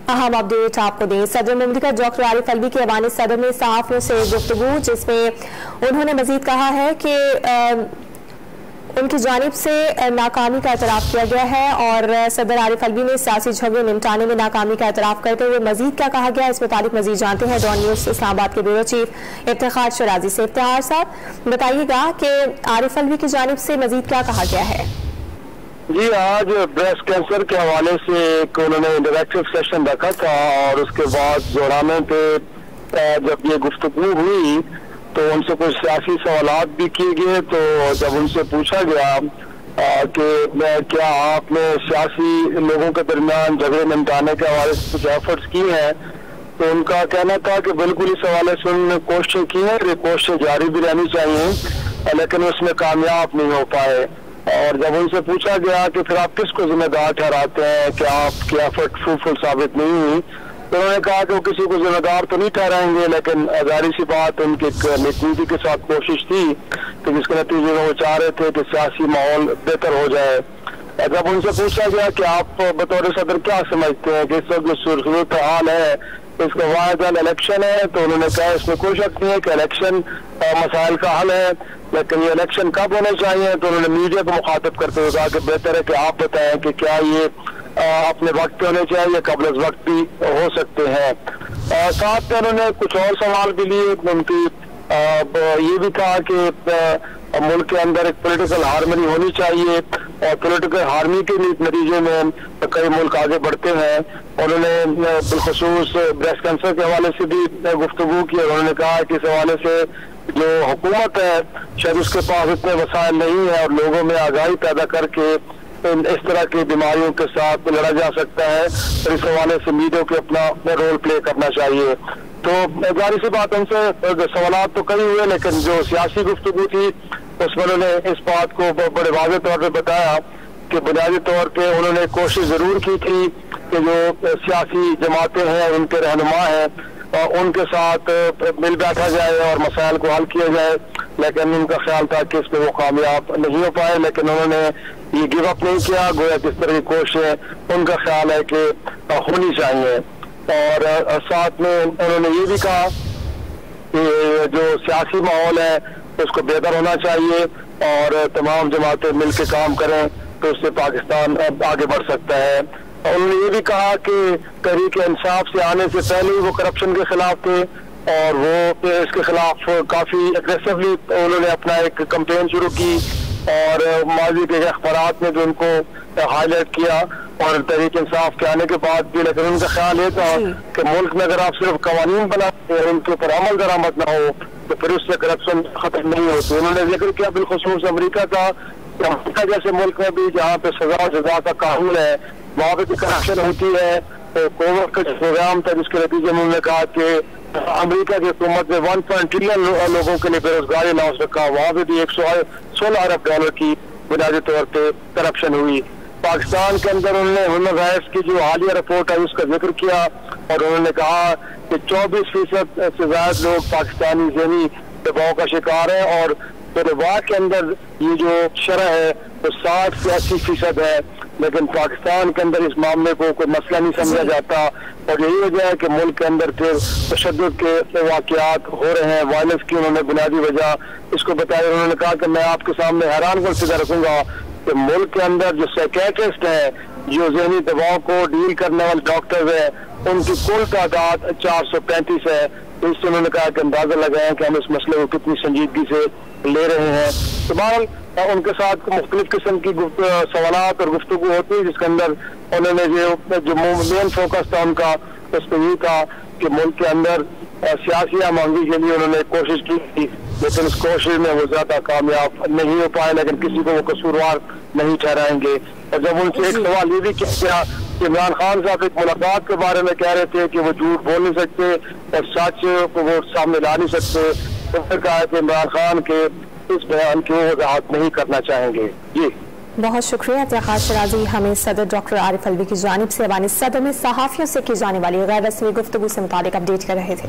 अहम अपडेट आपको दें। सदर मुमलिकत डॉक्टर आरिफ अलवी की ऐवान सदर में सहाफ़ियों से गुफ्तगू, जिसमें उन्होंने मजीद कहा है कि उनकी जानिब से नाकामी का एतराफ़ किया गया है और सदर आरिफ अलवी ने सियासी झगड़े निपटाने में नाकामी का एतराफ़ करते हुए मजीद क्या कहा गया, इस मुताबिक मजीद जानते हैं डॉन न्यूज़ इस्लामाबाद के ब्यूरो चीफ इफ्तिखार शराजी से। इफ्तिखार साहब, बताइएगा कि आरिफ अलवी की जानिब से मजीद क्या कहा गया है? जी, आज ब्रेस्ट कैंसर के हवाले से एक उन्होंने इंटरैक्टिव सेशन रखा था और उसके बाद जोड़ाने पे जब ये गुफ्तगू हुई तो उनसे कुछ सियासी सवालात भी किए गए। तो जब उनसे पूछा गया कि क्या आपने सियासी लोगों के दरमियान झगड़े निपटाने के हवाले से कुछ एफर्ट्स किए हैं, तो उनका कहना था कि बिल्कुल इस हवाले से उन्होंने कोशिशें की हैं, ये कोशिशें जारी भी रहनी चाहिए, लेकिन उसमें कामयाब नहीं हो पाए। और जब उनसे पूछा गया कि फिर आप किसको जिम्मेदार ठहराते हैं कि आपकी एफर्ट फ्रूटफुल साबित नहीं हुई, तो उन्होंने कहा कि वो किसी को जिम्मेदार तो नहीं ठहराएंगे, लेकिन जाहिर सी बात उनकी नीति के साथ कोशिश थी कि जिसके नतीजे में वो चाह रहे थे कि सियासी माहौल बेहतर हो जाए। जब उनसे पूछा गया कि आप बतौर सदर क्या समझते हैं कि इस वक्त जो सूरत हाल है इसका वाहिद इलेक्शन है, तो उन्होंने कहा इसमें कोई शक नहीं है कि इलेक्शन मसाइल का हल है, लेकिन ये इलेक्शन कब होने चाहिए। तो उन्होंने मीडिया को मुखातिब करते हुए कहा कि बेहतर है कि आप बताएं कि क्या ये अपने वक्त पे होने चाहिए, कबल वक्त भी हो सकते हैं। साथ में उन्होंने कुछ और सवाल भी लिए। उनकी ये भी कहा कि मुल्क के अंदर एक पॉलिटिकल हार्मनी होनी चाहिए और पॉलिटिकल हार्मनी के नतीजे में कई मुल्क आगे बढ़ते हैं। उन्होंने बिलखसूस ब्रेस्ट कैंसर के हवाले से भी गुफ्तगू की और उन्होंने कहा कि इस हवाले से जो हुकूमत है शायद उसके पास इतने वसाइल नहीं है और लोगों में आगाही पैदा करके इस तरह की बीमारियों के साथ लड़ा जा सकता है, तो इस हवाले से मीडिया को अपना रोल प्ले करना चाहिए। तो जाहिर सी बात उनसे सवालात तो कई हुए, लेकिन जो सियासी गुफ्तगू थी उसमें उन्होंने इस बात को बड़े वाज़ेह तौर पे बताया कि बुनियादी तौर पे उन्होंने कोशिश जरूर की थी कि जो सियासी जमातें हैं उनके रहनुमा हैं उनके साथ मिल बैठा जाए और मसाइल को हल किया जाए, लेकिन उनका ख्याल था कि इसमें वो कामयाब नहीं हो पाए। लेकिन उन्होंने ये गिव अप नहीं किया, गोया किस तरह की कोशिशें उनका ख्याल है कि होनी चाहिए। और साथ में उन्होंने ये भी कहा कि जो सियासी माहौल है उसको बेहतर होना चाहिए और तमाम जमातें मिल के काम करें तो उससे पाकिस्तान आगे बढ़ सकता है। और उन्होंने ये भी कहा कि तहरीक इंसाफ से आने से पहले ही वो करप्शन के खिलाफ थे और वो इसके खिलाफ काफी एग्रेसिवली उन्होंने अपना एक कैंपेन शुरू की और माजी के अखबारात में भी उनको हाईलाइट किया और तहरीक इंसाफ के आने के बाद भी। लेकिन उनका ख्याल ये था कि मुल्क में अगर आप सिर्फ कवानीन बनाते और उनके ऊपर अमल दरामद ना हो तो फिर उससे करप्शन खत्म नहीं होती। उन्होंने जिक्र किया बिलखसूस अमरीका का, अमरीका जैसे मुल्क में भी जहाँ पे सजा सजा का कानून है वहाँ पे भी करप्शन होती है। तो कोविड का जो प्रोग्राम था जिसके नतीजे में उन्होंने कहा कि अमेरिका की हुकूमत ने 1 ट्रिलियन लोगों के लिए बेरोजगारी अनाउंस रखा, वहाँ पे भी 116 अरब डॉलर की बुनियादी तौर पे करप्शन हुई। पाकिस्तान के अंदर उन्होंने ह्यूमन राइट्स की जो हालिया रिपोर्ट है उसका जिक्र किया और उन्होंने कहा कि 24% से ज्यादा लोग पाकिस्तानी ज़हनी दबाव का शिकार है और परिवार के अंदर ये जो शरह है वो 60 से 80% है, लेकिन पाकिस्तान के अंदर इस मामले को कोई मसला नहीं समझा जाता। और यही वजह है कि मुल्क के अंदर फिर तशद्दुद के वाक़यात हो रहे हैं। वायलेंस की उन्होंने बुनियादी वजह इसको बताया। उन्होंने कहा कि मैं आपके सामने हैरान कर सीधा रखूंगा कि मुल्क के अंदर जो साइकियाट्रिस्ट है, जो ज़हनी दबाव को डील करने वाले डॉक्टर्स है, उनकी कुल तादाद 435 है। तो इससे उन्होंने कहा कि अंदाजा लगाएं कि हम इस मसले को कितनी संजीदगी से ले रहे हैं। तो बहरहाल उनके साथ मुख्तलिफ किस्म की सवालात और गुफ्तगू होती है जिसके अंदर उन्होंने जो मेन फोकस था उनका उस पर ये था कि मुल्क के अंदर सियासी आमांगी के लिए उन्होंने कोशिश की थी, लेकिन उस कोशिश में वो ज्यादा कामयाब नहीं हो पाए, लेकिन किसी को वो कसूरवार नहीं ठहराएंगे। और जब उनसे एक सवाल ये भी किया गया कि इमरान खान साहब एक मुलाकात के बारे में कह रहे थे कि वो झूठ बोल नहीं सकते और सच को वो सामने ला नहीं सकते, तो फिर कहा कि इमरान खान के इस बयान की वजाहत नहीं करना चाहेंगे। जी बहुत शुक्रिया इफ्तिखार शराजी। हमें सदर डॉक्टर आरिफ अलवी की जानिब से ऐवान सदर में सहाफ़ियों से की जाने वाली गैर रस्मी गुफ्तगू से मुतालिक अपडेट कर रहे थे।